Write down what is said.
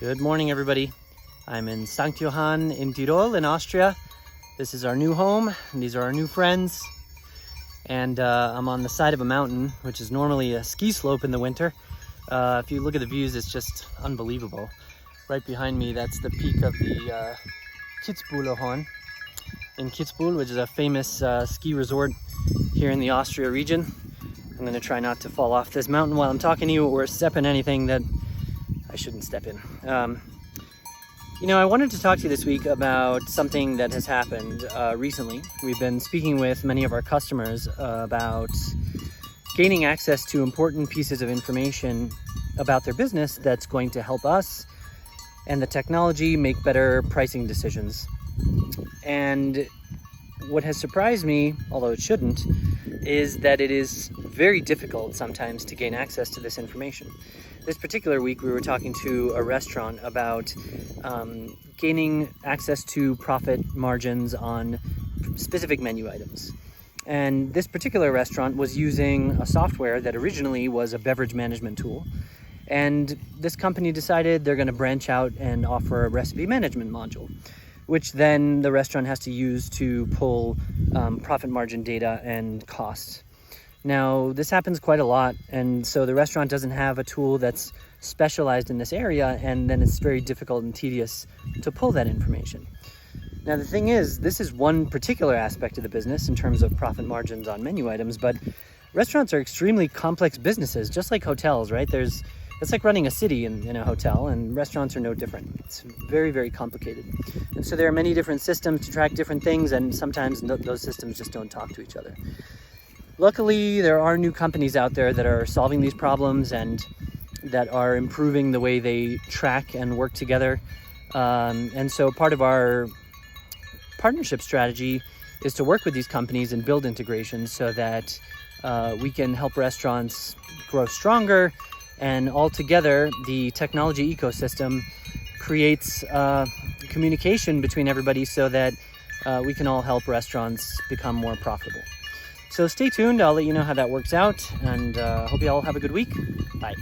Good morning, everybody. I'm in St. Johann in Tyrol in Austria. This is our new home, and these are our new friends. And I'm on the side of a mountain, which is normally a ski slope in the winter. If you look at the views, it's just unbelievable. Right behind me, that's the peak of the Kitzbühler in Kitzbühel, which is a famous ski resort here in the Austria region. I'm going to try not to fall off this mountain while I'm talking to you or step in anything that I shouldn't step in. I wanted to talk to you this week about something that has happened recently. We've been speaking with many of our customers about gaining access to important pieces of information about their business that's going to help us and the technology make better pricing decisions. And what has surprised me, although it shouldn't, is that it is very difficult sometimes to gain access to this information. This particular week, we were talking to a restaurant about gaining access to profit margins on specific menu items. And this particular restaurant was using a software that originally was a beverage management tool. And this company decided they're going to branch out and offer a recipe management module, which then the restaurant has to use to pull profit margin data and costs. Now, this happens quite a lot, and so the restaurant doesn't have a tool that's specialized in this area, and then it's very difficult and tedious to pull that information. Now, the thing is, this is one particular aspect of the business in terms of profit margins on menu items, but restaurants are extremely complex businesses, just like hotels, right? It's like running a city in a hotel, and restaurants are no different. It's very, very complicated. And so there are many different systems to track different things, and sometimes those systems just don't talk to each other. Luckily, there are new companies out there that are solving these problems and that are improving the way they track and work together. And so part of our partnership strategy is to work with these companies and build integrations so that we can help restaurants grow stronger. And altogether, the technology ecosystem creates communication between everybody so that we can all help restaurants become more profitable. So stay tuned. I'll let you know how that works out, and hope you all have a good week. Bye.